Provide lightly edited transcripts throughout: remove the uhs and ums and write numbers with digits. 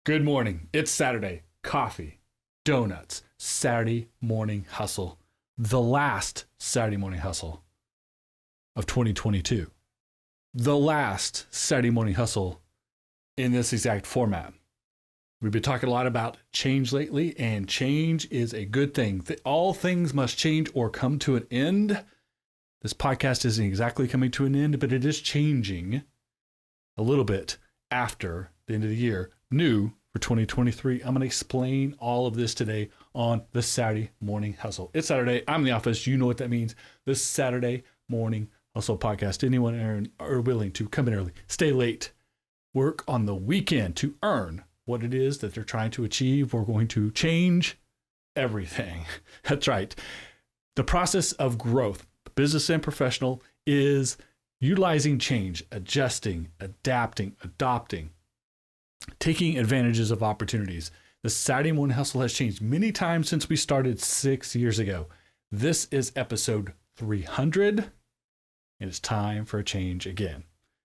Good morning. It's Saturday. Coffee, donuts, Saturday morning hustle. The last Saturday morning hustle of 2022. The last Saturday morning hustle in this exact format. We've been talking a lot about change lately, and change is a good thing. All things must change or come to an end. This podcast isn't exactly coming to an end, but it is changing a little bit after the end of the year. New for 2023. I'm going to explain all of this today on the Saturday Morning Hustle. It's Saturday. I'm in the office. You know what that means. The Saturday Morning Hustle podcast. Anyone are willing to come in early, stay late, work on the weekend to earn what it is that they're trying to achieve. We're going to change everything. That's right. The process of growth, business and professional, is utilizing change, adjusting, adapting, adopting, taking advantages of opportunities. The Saturday Morning Hustle has changed many times since we started 6 years ago. This is episode 300, and it's time for a change again.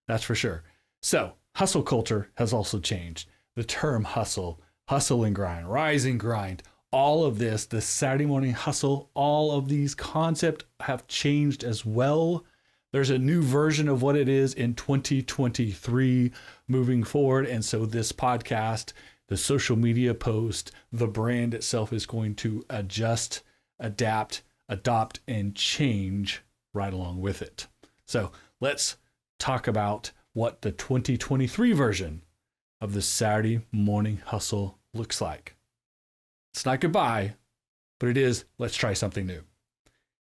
That's for sure. So, hustle culture has also changed. The term hustle and grind, rise and grind, all of this, the Saturday Morning Hustle, all of these concepts have changed as well. There's a new version of what it is in 2023 moving forward. And so this podcast, the social media post, the brand itself is going to adjust, adapt, adopt, and change right along with it. So let's talk about what the 2023 version of the Saturday Morning Hustle looks like. It's not goodbye, but it is let's try something new.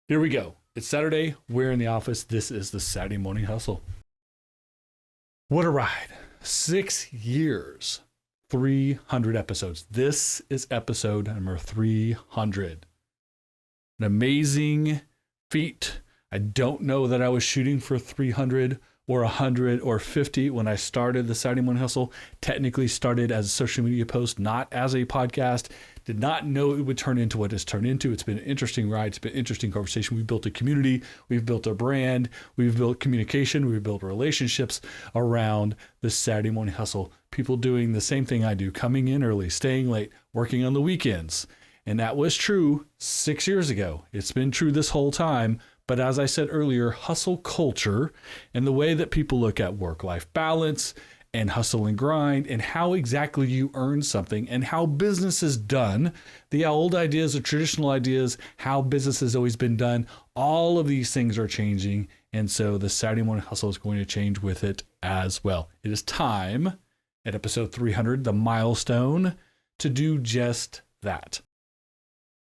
Here we go. It's Saturday. We're in the office. This is the Saturday Morning Hustle. What a ride. 6 years, 300 episodes. This is episode number 300. An amazing feat. I don't know that I was shooting for 300 or 100 or 50 when I started the Saturday Morning Hustle. Technically started as a social media post, not as a podcast. Did not know it would turn into what it's turned into. It's been an interesting ride. It's been an interesting conversation. We've built a community. We've built a brand. We've built communication. We've built relationships around the Saturday Morning Hustle. People doing the same thing I do, coming in early, staying late, working on the weekends. And that was true 6 years ago. It's been true this whole time. But as I said earlier, hustle culture and the way that people look at work-life balance and hustle and grind and how exactly you earn something and how business is done, the old ideas, the traditional ideas, how business has always been done, all of these things are changing. And so the Saturday Morning Hustle is going to change with it as well. It is time at episode 300, the milestone, to do just that.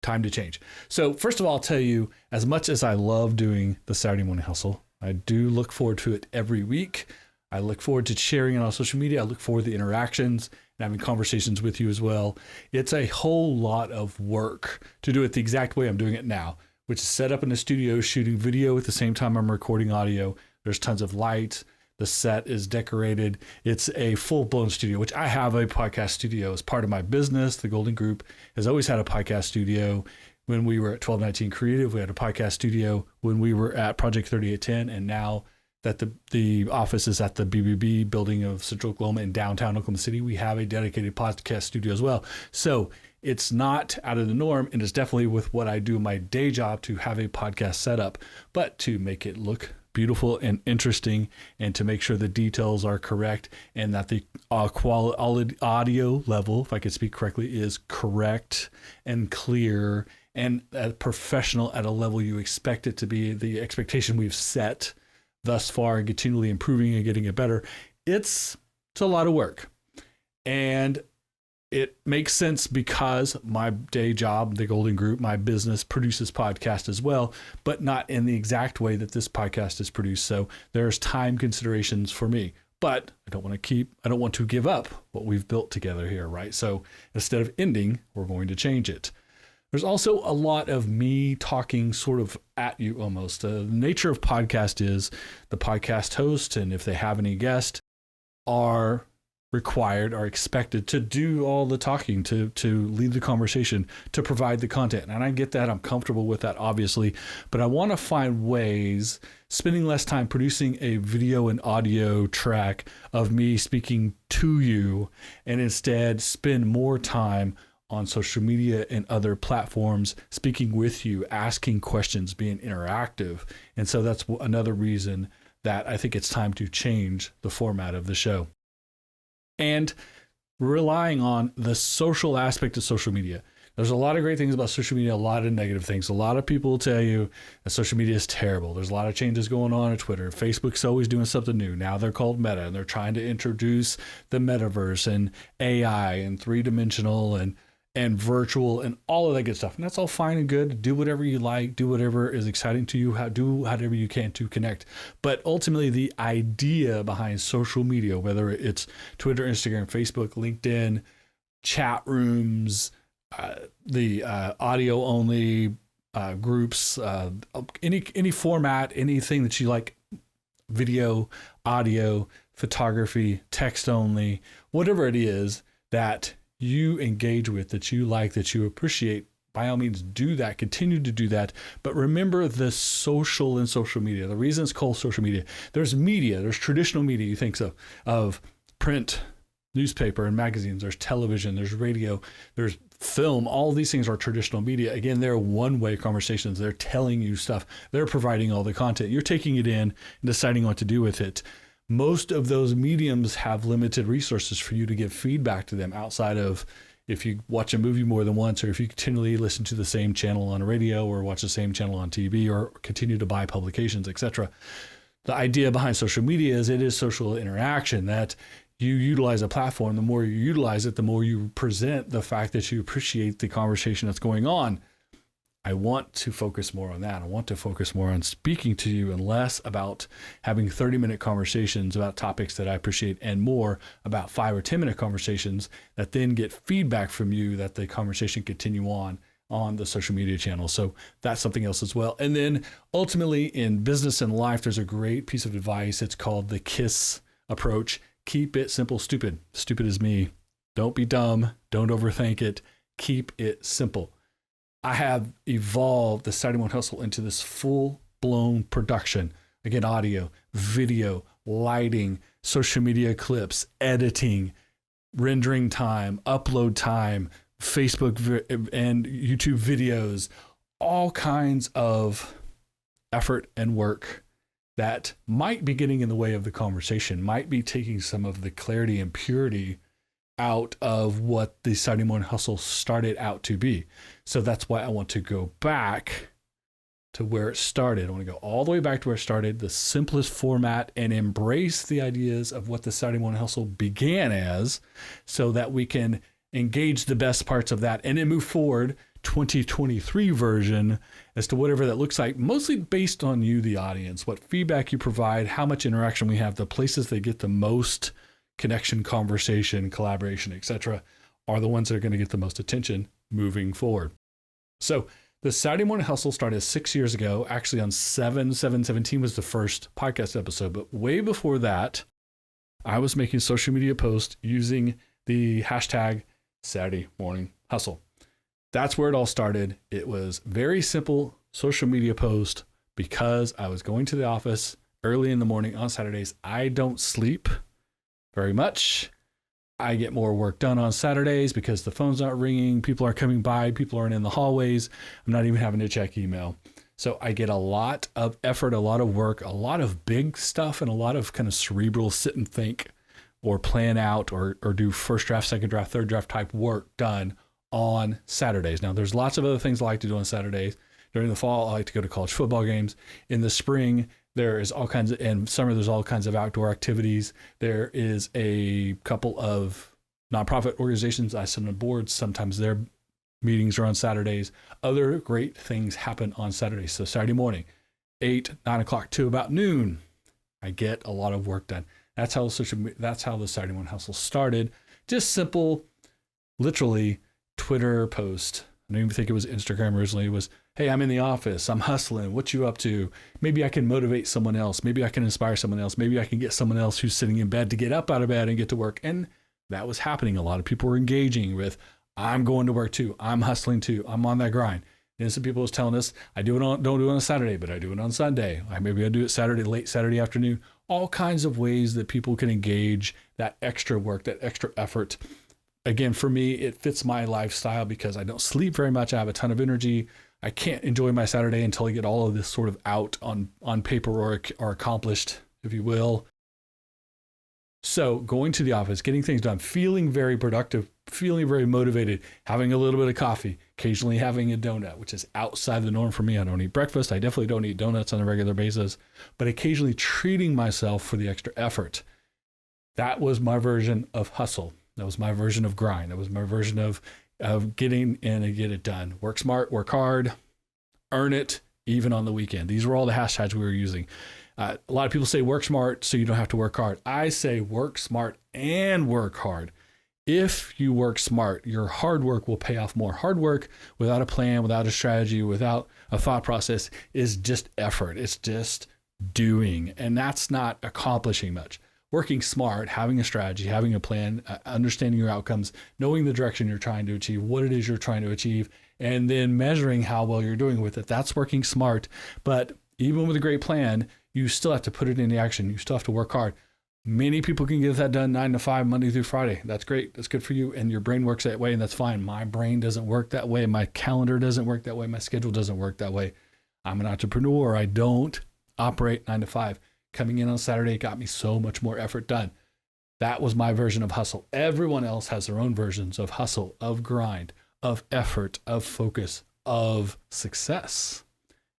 Time to change. So first of all, I'll tell you, as much as I love doing the Saturday Morning Hustle, I do look forward to it every week. I look forward to sharing it on social media. I look forward to the interactions and having conversations with you as well. It's a whole lot of work to do it the exact way I'm doing it now, which is set up in a studio, shooting video at the same time I'm recording audio. There's tons of lights. The set is decorated. It's a full-blown studio, which I have a podcast studio as part of my business. The Golden Group has always had a podcast studio. When we were at 1219 Creative, we had a podcast studio. When we were at Project 3810, and now that the office is at the BBB building of Central Oklahoma in downtown Oklahoma City, we have a dedicated podcast studio as well. So it's not out of the norm, and it's definitely with what I do in my day job to have a podcast setup, but to make it look beautiful and interesting, and to make sure the details are correct and that the quality audio level, if I could speak correctly, is correct and clear and professional at a level you expect it to be, the expectation we've set thus far, and continually improving and getting it better. It's a lot of work. And it makes sense because my day job, the Golden Group, my business produces podcasts as well, but not in the exact way that this podcast is produced. So there's time considerations for me, but I don't want to give up what we've built together here, right? So instead of ending, we're going to change it. There's also a lot of me talking sort of at you almost. The nature of podcast is the podcast host, and if they have any guest, are required or expected to do all the talking, to lead the conversation, to provide the content. And I get that. I'm comfortable with that, obviously. But I want to find ways, spending less time producing a video and audio track of me speaking to you, and instead spend more time on social media and other platforms, speaking with you, asking questions, being interactive. And so that's another reason that I think it's time to change the format of the show. And relying on the social aspect of social media. There's a lot of great things about social media, a lot of negative things. A lot of people will tell you that social media is terrible. There's a lot of changes going on Twitter. Facebook's always doing something new. Now they're called Meta, and they're trying to introduce the metaverse and AI and three-dimensional and virtual and all of that good stuff. And that's all fine and good. Do whatever you like. Do whatever is exciting to you. Do whatever you can to connect. But ultimately, the idea behind social media, whether it's Twitter, Instagram, Facebook, LinkedIn, chat rooms, the audio only groups, any format, anything that you like, video, audio, photography, text only, whatever it is that you engage with, that you like, that you appreciate, by all means do that, continue to do that. But remember the social and social media. The reason it's called social media, there's media, there's traditional media you think so, of print, newspaper and magazines, there's television, there's radio, there's film. All these things are traditional media. Again, they're one-way conversations. They're telling you stuff. They're providing all the content. You're taking it in and deciding what to do with it. Most of those mediums have limited resources for you to give feedback to them outside of if you watch a movie more than once, or if you continually listen to the same channel on radio or watch the same channel on TV or continue to buy publications, etc. The idea behind social media is it is social interaction, that you utilize a platform. The more you utilize it, the more you present the fact that you appreciate the conversation that's going on. I want to focus more on that. I want to focus more on speaking to you and less about having 30-minute conversations about topics that I appreciate, and more about 5 or 10-minute conversations that then get feedback from you that the conversation continue on the social media channel. So that's something else as well. And then ultimately in business and life, there's a great piece of advice. It's called the KISS approach. Keep it simple, stupid. Stupid is me. Don't be dumb. Don't overthink it. Keep it simple. I have evolved the Saturday Morning Hustle into this full-blown production. Again, audio, video, lighting, social media clips, editing, rendering time, upload time, Facebook and YouTube videos, all kinds of effort and work that might be getting in the way of the conversation, might be taking some of the clarity and purity out of what the Saturday Morning Hustle started out to be. So that's why I want to go back to where it started. I want to go all the way back to where it started, the simplest format, and embrace the ideas of what the Saturday Morning Hustle began as, so that we can engage the best parts of that and then move forward 2023 version as to whatever that looks like, mostly based on you, the audience, what feedback you provide, how much interaction we have, the places they get the most connection, conversation, collaboration, etc., are the ones that are going to get the most attention moving forward. So the Saturday Morning Hustle started 6 years ago. Actually, on 7/7/17 was the first podcast episode. But way before that, I was making social media posts using the hashtag Saturday Morning Hustle. That's where it all started. It was very simple social media post because I was going to the office early in the morning on Saturdays. I don't sleep very much. I get more work done on Saturdays because the phone's not ringing, people are coming by, people aren't in the hallways. I'm not even having to check email. So I get a lot of effort, a lot of work, a lot of big stuff, and a lot of kind of cerebral sit and think or plan out or do first draft, second draft, third draft type work done on Saturdays. Now, there's lots of other things I like to do on Saturdays. During the fall, I like to go to college football games. In the spring, there is all kinds of, and summer, there's all kinds of outdoor activities. There is a couple of nonprofit organizations I sit on boards. Sometimes their meetings are on Saturdays. Other great things happen on Saturdays. So Saturday morning, 8, 9 o'clock to about noon, I get a lot of work done. That's how the Saturday Morning Hustle started. Just simple, literally Twitter post. I don't even think it was Instagram originally. It was, hey, I'm in the office. I'm hustling. What you up to? Maybe I can motivate someone else. Maybe I can inspire someone else. Maybe I can get someone else who's sitting in bed to get up out of bed and get to work. And That was happening. A lot of people were engaging with, I'm going to work too. I'm hustling too. I'm on that grind. And some people was telling us, don't do it on a Saturday, but I do it on Sunday. Maybe I do it Saturday, late Saturday afternoon. All kinds of ways that people can engage that extra work, that extra effort. Again, for me, it fits my lifestyle because I don't sleep very much. I have a ton of energy. I can't enjoy my Saturday until I get all of this sort of out on paper or accomplished, if you will. So going to the office, getting things done, feeling very productive, feeling very motivated, having a little bit of coffee, occasionally having a donut, which is outside the norm for me. I don't eat breakfast. I definitely don't eat donuts on a regular basis, but occasionally treating myself for the extra effort. That was my version of hustle. That was my version of grind. That was my version of getting in and get it done. Work smart, work hard, earn it, even on the weekend. These were all the hashtags we were using. A lot of people say work smart so you don't have to work hard. I say work smart and work hard. If you work smart, your hard work will pay off more. Hard work without a plan, without a strategy, without a thought process is just effort. It's just doing, and that's not accomplishing much. Working smart, having a strategy, having a plan, understanding your outcomes, knowing the direction you're trying to achieve, what it is you're trying to achieve, and then measuring how well you're doing with it. That's working smart. But even with a great plan, you still have to put it into action. You still have to work hard. Many people can get that done 9 to 5, Monday through Friday. That's great. That's good for you. And your brain works that way, and that's fine. My brain doesn't work that way. My calendar doesn't work that way. My schedule doesn't work that way. I'm an entrepreneur. I don't operate 9 to 5. Coming in on Saturday got me so much more effort done. That was my version of hustle. Everyone else has their own versions of hustle, of grind, of effort, of focus, of success.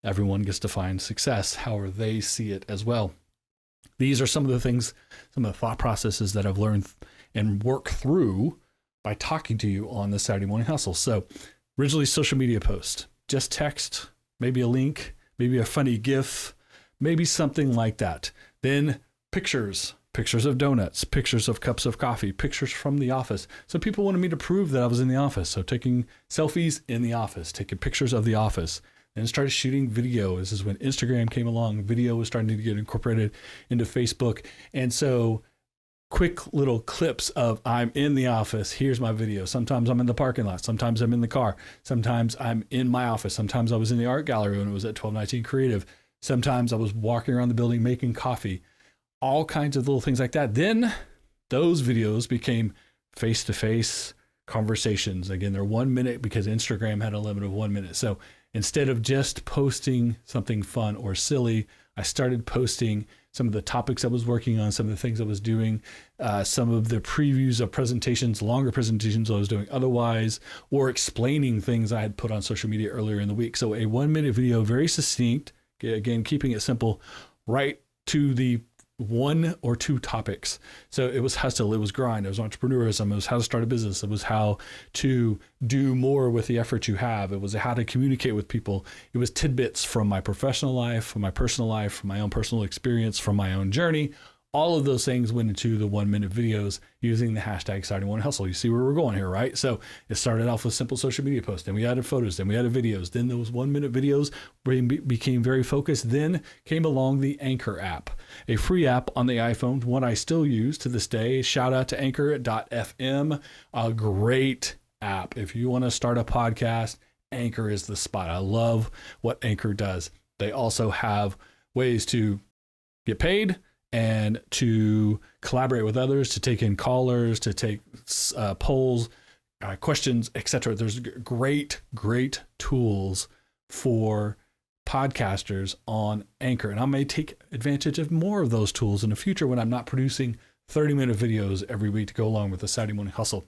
Everyone gets to find success however they see it as well. These are some of the things, some of the thought processes that I've learned and worked through by talking to you on the Saturday Morning Hustle. So originally social media post, just text, maybe a link, maybe a funny GIF, maybe something like that. Then pictures of donuts, pictures of cups of coffee, pictures from the office. So people wanted me to prove that I was in the office. So taking selfies in the office, taking pictures of the office. Then started shooting video. This is when Instagram came along. Video was starting to get incorporated into Facebook. And so quick little clips of I'm in the office. Here's my video. Sometimes I'm in the parking lot. Sometimes I'm in the car. Sometimes I'm in my office. Sometimes I was in the art gallery when it was at 1219 Creative. Sometimes I was walking around the building making coffee. All kinds of little things like that. Then those videos became face-to-face conversations. Again, they're 1 minute because Instagram had a limit of 1 minute. So instead of just posting something fun or silly, I started posting some of the topics I was working on, some of the things I was doing, some of the previews of presentations, longer presentations I was doing otherwise, or explaining things I had put on social media earlier in the week. So a 1 minute video, very succinct, again, keeping it simple, right to the 1 or 2 topics. So it was hustle, it was grind, it was entrepreneurism, it was how to start a business, it was how to do more with the effort you have, it was how to communicate with people, it was tidbits from my professional life, from my personal life, from my own personal experience, from my own journey. All of those things went into the 1 minute videos using the hashtag Saturday Morning Hustle. You see where we're going here, right? So it started off with simple social media posts, then we added photos, then we added videos, then those 1 minute videos became very focused. Then came along the Anchor app, a free app on the iPhone, one I still use to this day. Shout out to Anchor.fm, a great app. If you want to start a podcast, Anchor is the spot. I love what Anchor does. They also have ways to get paid and to collaborate with others, to take in callers, to take polls, questions, etc. There's great tools for podcasters on Anchor. And I may take advantage of more of those tools in the future when I'm not producing 30-minute videos every week to go along with the Saturday Morning Hustle.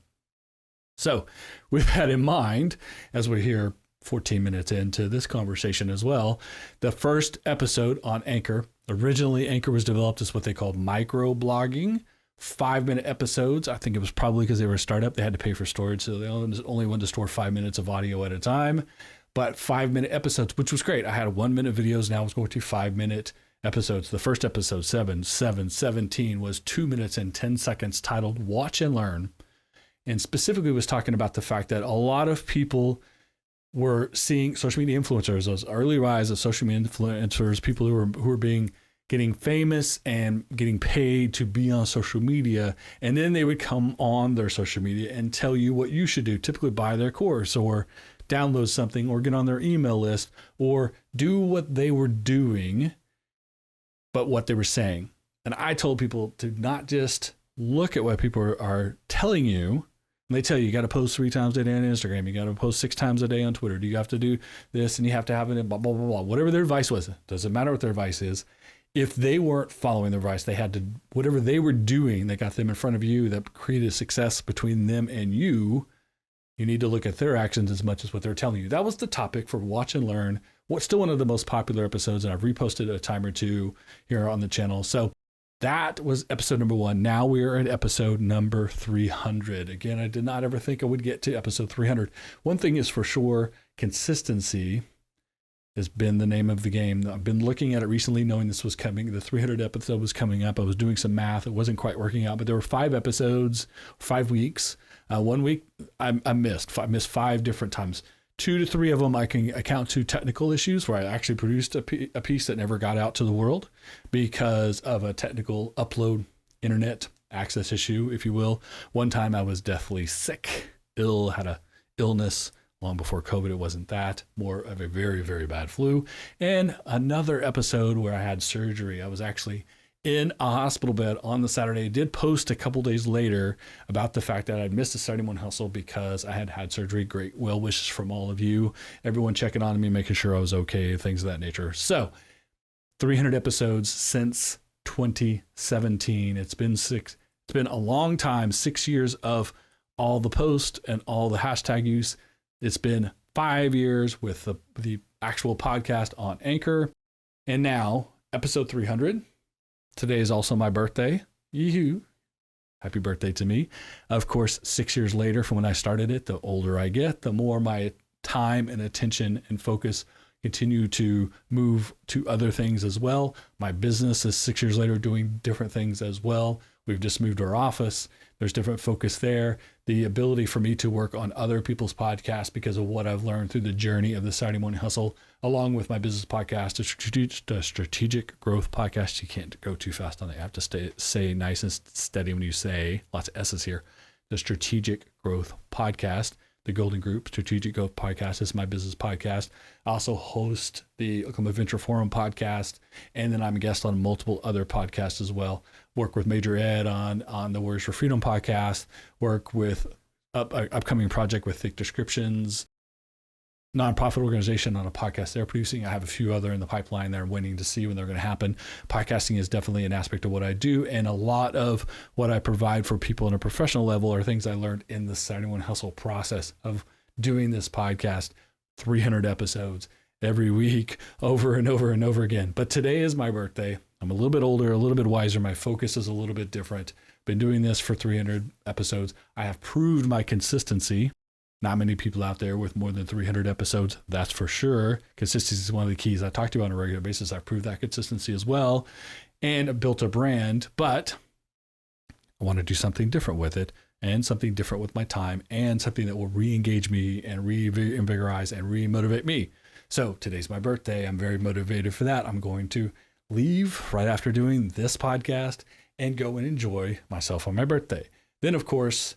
So with that in mind, as we're here 14 minutes into this conversation as well, the first episode on Anchor, originally Anchor was developed as what they called micro blogging, 5-minute episodes. I think it was probably because they were a startup. They had to pay for storage, so they only wanted to store 5 minutes of audio at a time. But 5-minute episodes, which was great. I had 1 minute videos. Now I was going to 5-minute episodes. The first episode, 17, was 2 minutes and 10 seconds, titled Watch and Learn. And specifically was talking about the fact that a lot of people were seeing social media influencers, those early rise of social media influencers, people who were being getting famous and getting paid to be on social media. And then they would come on their social media and tell you what you should do, typically buy their course or download something or get on their email list or do what they were doing, but what they were saying. And I told people to not just look at what people are telling you. And they tell you got to post 3 times a day on Instagram. You got to post 6 times a day on Twitter. You have to do this and you have to have it in blah, blah, blah, blah. Whatever their advice was, doesn't matter what their advice is. If they weren't following their advice, they had to, whatever they were doing that got them in front of you, that created success between them and you need to look at their actions as much as what they're telling you. That was the topic for Watch and Learn. What's still one of the most popular episodes, and I've reposted a time or two here on the channel. So that was episode number 1. Now we are at episode number 300. Again, I did not ever think I would get to episode 300. One thing is for sure, consistency has been the name of the game. I've been looking at it recently, knowing this was coming. The 300 episode was coming up. I was doing some math. It wasn't quite working out, but there were 5 episodes, 5 weeks. 1 week I missed. I missed 5 different times. 2 to 3 of them I can account to technical issues where I actually produced a piece that never got out to the world because of a technical upload internet access issue, if you will. One time I was deathly sick, had a illness. Long before COVID, it wasn't that, more of a very, very bad flu. And another episode where I had surgery. I was actually in a hospital bed on the Saturday. I did post a couple days later about the fact that I'd missed a Saturday morning hustle because I had surgery. Great well wishes from all of you, everyone checking on me, making sure I was okay, things of that nature. So 300 episodes since 2017. It's been a long time, 6 years of all the posts and all the hashtag use. It's been 5 years with the actual podcast on Anchor. And now episode 300. Today is also my birthday. Yoo-hoo. Happy birthday to me. Of course, 6 years later from when I started it, the older I get, the more my time and attention and focus continue to move to other things as well. My business is 6 years later doing different things as well. We've just moved our office. There's different focus there. The ability for me to work on other people's podcasts because of what I've learned through the journey of the Saturday Morning Hustle, along with my business podcast, the Strategic Growth Podcast. You can't go too fast on it. You have to say nice and steady when you say, lots of S's here. The Strategic Growth Podcast. The Golden Group Strategic Growth Podcast is my business podcast. I also host the Oklahoma Venture Forum podcast, and then I'm a guest on multiple other podcasts as well. Work with Major Ed on the Warriors for Freedom podcast. Work with upcoming project with Thick Descriptions, nonprofit organization on a podcast they're producing. I have a few other in the pipeline that I'm waiting to see when they're going to happen. Podcasting is definitely an aspect of what I do, and a lot of what I provide for people on a professional level are things I learned in the Saturday Morning Hustle process of doing this podcast, 300 episodes every week, over and over and over again. But today is my birthday. I'm a little bit older, a little bit wiser. My focus is a little bit different. Been doing this for 300 episodes. I have proved my consistency. Not many people out there with more than 300 episodes, that's for sure. Consistency is one of the keys I talk to you on a regular basis. I've proved that consistency as well and built a brand, but I want to do something different with it and something different with my time and something that will re-engage me and reinvigorize and re-motivate me. So today's my birthday. I'm very motivated for that. I'm going to leave right after doing this podcast and go and enjoy myself on my birthday. Then, of course,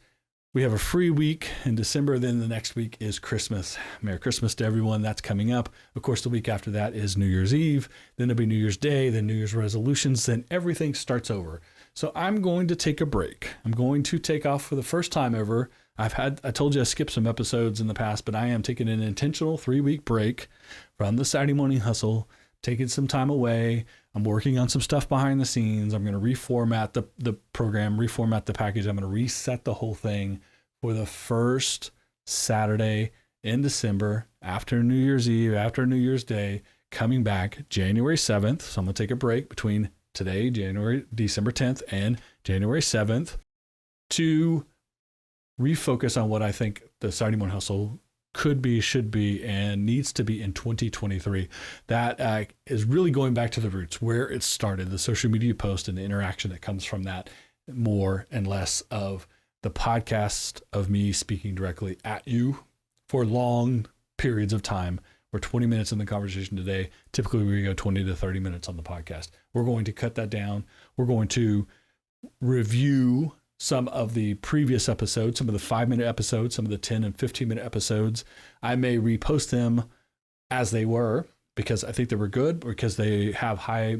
we have a free week in December. Then the next week is Christmas. Merry Christmas to everyone. That's coming up. Of course, the week after that is New Year's Eve. Then there'll be New Year's Day, then New Year's resolutions. Then everything starts over. So I'm going to take a break. I'm going to take off for the first time ever. I told you I skipped some episodes in the past, but I am taking an intentional 3-week break from the Saturday Morning Hustle, taking some time away. I'm working on some stuff behind the scenes. I'm going to reformat the program, reformat the package. I'm going to reset the whole thing for the first Saturday in December after New Year's Eve, after New Year's Day, coming back January 7th. So I'm going to take a break between today, December 10th, and January 7th to refocus on what I think the Saturday Morning Hustle could be, should be, and needs to be in 2023. That is really going back to the roots, where it started, the social media post and the interaction that comes from that, more and less of the podcast of me speaking directly at you for long periods of time, or 20 minutes in the conversation today. Typically, we go 20 to 30 minutes on the podcast. We're going to cut that down. We're going to review some of the previous episodes, some of the 5-minute episodes, some of the 10 and 15-minute episodes. I may repost them as they were because I think they were good, because they have high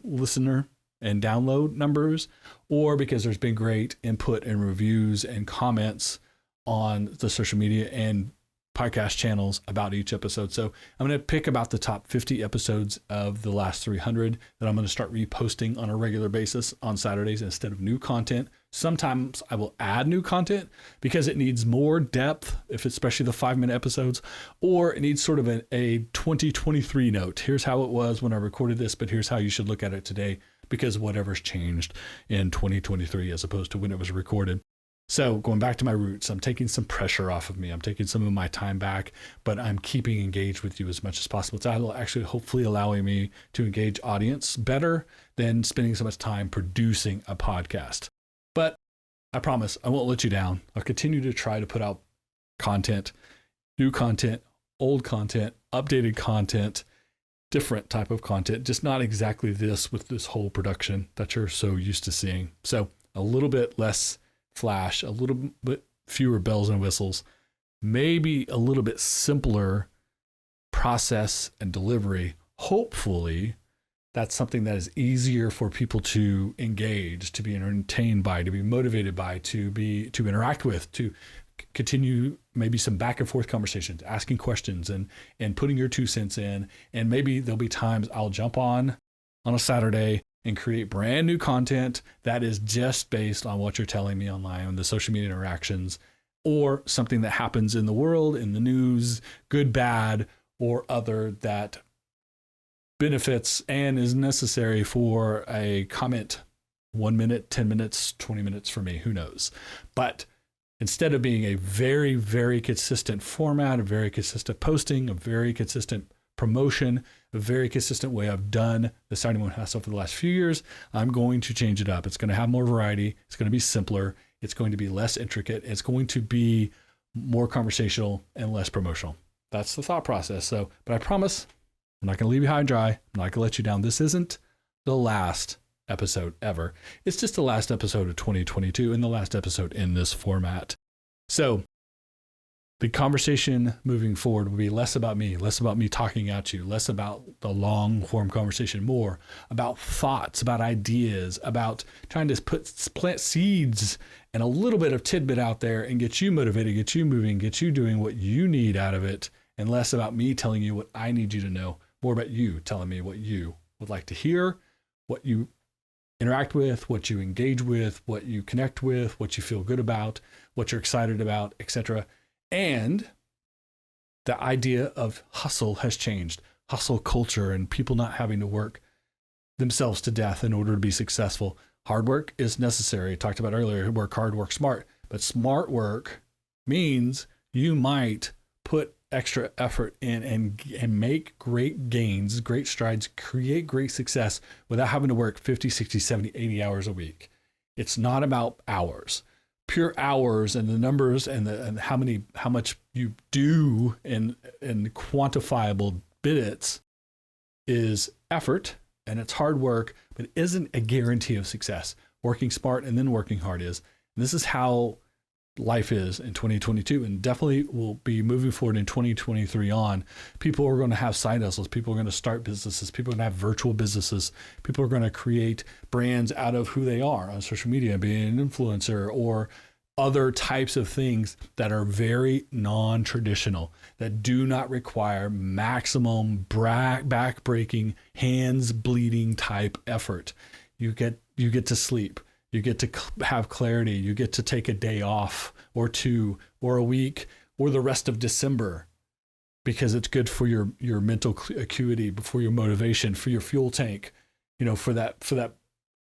listener and download numbers, or because there's been great input and reviews and comments on the social media and podcast channels about each episode. So I'm going to pick about the top 50 episodes of the last 300 that I'm going to start reposting on a regular basis on Saturdays instead of new content. Sometimes I will add new content because it needs more depth, if it's especially the 5-minute episodes, or it needs sort of a 2023 note. Here's how it was when I recorded this, but here's how you should look at it today, because whatever's changed in 2023 as opposed to when it was recorded. So going back to my roots, I'm taking some pressure off of me. I'm taking some of my time back, but I'm keeping engaged with you as much as possible. It's actually hopefully allowing me to engage audience better than spending so much time producing a podcast. But I promise I won't let you down. I'll continue to try to put out content, new content, old content, updated content, different type of content, just not exactly this with this whole production that you're so used to seeing. So a little bit less flash, a little bit fewer bells and whistles, maybe a little bit simpler process and delivery. Hopefully that's something that is easier for people to engage, to be entertained by, to be motivated by, to interact with, to continue maybe some back and forth conversations, asking questions and putting your 2 cents in. And maybe there'll be times I'll jump on a Saturday and create brand new content that is just based on what you're telling me online, on the social media interactions, or something that happens in the world, in the news, good, bad, or other, that benefits and is necessary for a comment. 1 minute, 10 minutes, 20 minutes for me, who knows? But instead of being a very, very consistent format, a very consistent posting, a very consistent promotion, a very consistent way I've done the Saturday Morning Hustle for the last few years, I'm going to change it up. It's going to have more variety. It's going to be simpler. It's going to be less intricate. It's going to be more conversational and less promotional. That's the thought process. So, but I promise I'm not going to leave you high and dry. I'm not going to let you down. This isn't the last episode ever. It's just the last episode of 2022 and the last episode in this format. So the conversation moving forward will be less about me talking at you, less about the long form conversation, more about thoughts, about ideas, about trying to plant seeds and a little bit of tidbit out there and get you motivated, get you moving, get you doing what you need out of it, and less about me telling you what I need you to know, more about you telling me what you would like to hear, what you interact with, what you engage with, what you connect with, what you feel good about, what you're excited about, etc. And the idea of hustle has changed. Hustle culture and people not having to work themselves to death in order to be successful. Hard work is necessary. I talked about earlier, work hard, work smart. But smart work means you might put extra effort in and make great gains, great strides, create great success without having to work 50, 60, 70, 80 hours a week. It's not about hours. Pure hours and the numbers and how much you do in quantifiable bits is effort, and it's hard work, but it isn't a guarantee of success. Working smart and then working hard is. And this is how life is in 2022, and definitely will be moving forward in 2023 on. People are going to have side hustles. People are going to start businesses. People are going to have virtual businesses. People are going to create brands out of who they are on social media, being an influencer or other types of things that are very non-traditional, that do not require maximum back-breaking, hands-bleeding type effort. You get to sleep. You get to have clarity. You get to take a day off or two or a week or the rest of December because it's good for your mental acuity, for your motivation, for your fuel tank, for that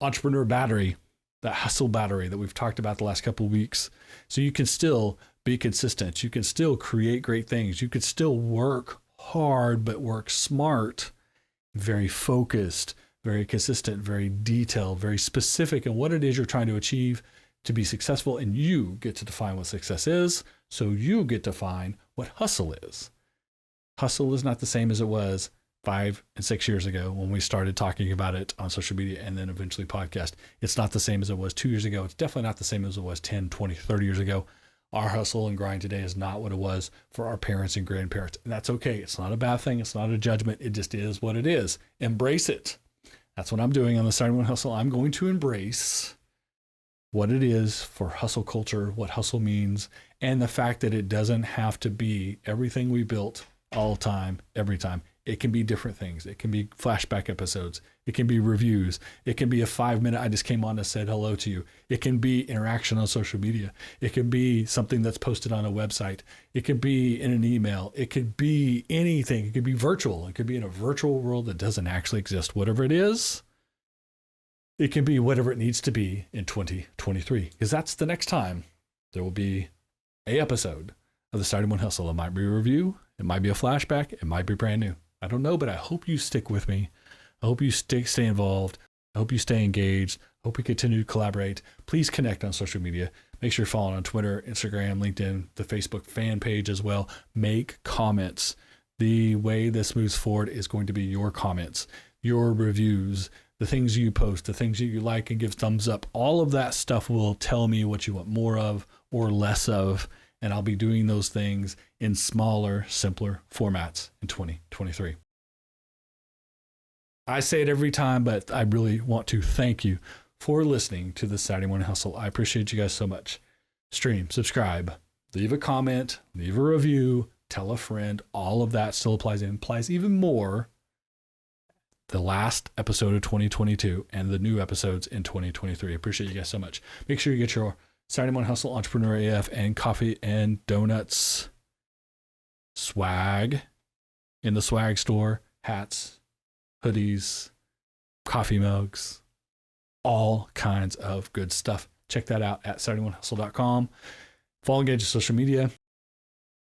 entrepreneur battery, that hustle battery that we've talked about the last couple of weeks. So you can still be consistent. You can still create great things. You could still work hard, but work smart, very focused, very consistent, very detailed, very specific in what it is you're trying to achieve to be successful. And you get to define what success is. So you get to define what hustle is. Hustle is not the same as it was 5 and 6 years ago when we started talking about it on social media and then eventually podcast. It's not the same as it was 2 years ago. It's definitely not the same as it was 10, 20, 30 years ago. Our hustle and grind today is not what it was for our parents and grandparents. And that's okay. It's not a bad thing. It's not a judgment. It just is what it is. Embrace it. That's what I'm doing on the Saturday Morning Hustle. I'm going to embrace what it is for hustle culture, what hustle means, and the fact that it doesn't have to be everything we built all the time, every time. It can be different things. It can be flashback episodes. It can be reviews. It can be a 5-minute, I just came on and said hello to you. It can be interaction on social media. It can be something that's posted on a website. It can be in an email. It could be anything. It could be virtual. It could be in a virtual world that doesn't actually exist. Whatever it is, it can be whatever it needs to be in 2023, because that's the next time there will be a episode of the Saturday Morning Hustle. It might be a review. It might be a flashback. It might be brand new. I don't know, but I hope you stick with me. I hope you stay involved. I hope you stay engaged. I hope we continue to collaborate. Please connect on social media. Make sure you're following on Twitter, Instagram, LinkedIn, the Facebook fan page as well. Make comments. The way this moves forward is going to be your comments, your reviews, the things you post, the things you like and give thumbs up. All of that stuff will tell me what you want more of or less of. And I'll be doing those things in smaller, simpler formats in 2023. I say it every time, but I really want to thank you for listening to the Saturday Morning Hustle. I appreciate you guys so much. Stream, subscribe, leave a comment, leave a review, tell a friend. All of that still applies. It applies even more the last episode of 2022 and the new episodes in 2023. I appreciate you guys so much. Make sure you get your Saturday Morning Hustle, Entrepreneur AF, and coffee and donuts swag in the swag store. Hats, hoodies, coffee mugs, all kinds of good stuff. Check that out at SaturdayMorningHustle.com. Follow, engage on social media.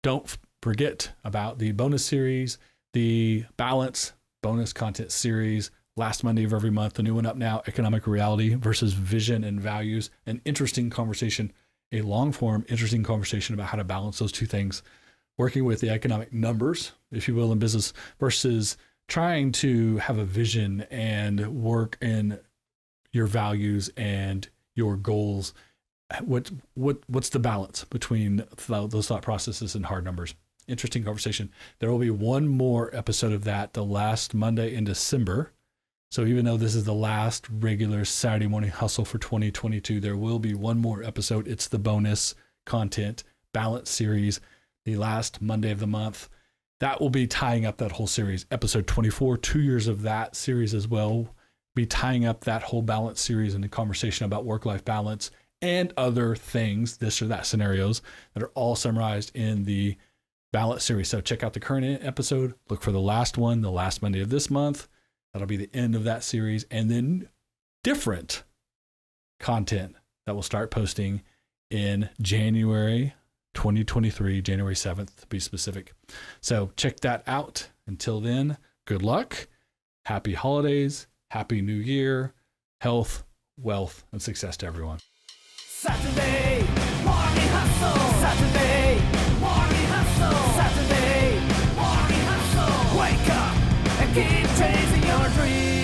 Don't forget about the bonus series, the Balance bonus content series. Last Monday of every month, the new one up now, Economic Reality versus Vision and Values. An interesting conversation, a long form, interesting conversation about how to balance those two things. Working with the economic numbers, if you will, in business versus trying to have a vision and work in your values and your goals. What's the balance between those thought processes and hard numbers? Interesting conversation. There will be one more episode of that the last Monday in December. So even though this is the last regular Saturday Morning Hustle for 2022, there will be one more episode. It's the bonus content balance series, the last Monday of the month. That will be tying up that whole series. Episode 24, 2 years of that series as well, be tying up that whole balance series and the conversation about work-life balance and other things, this or that scenarios that are all summarized in the balance series. So check out the current episode, look for the last one, the last Monday of this month. That'll be the end of that series, and then different content that we'll start posting in January 2023, January 7th to be specific. So check that out. Until then, good luck, happy holidays, happy new year, health, wealth, and success to everyone. Saturday Morning Hustle. Saturday Morning Hustle. Saturday Morning Hustle. Wake up and keep chasing your dreams.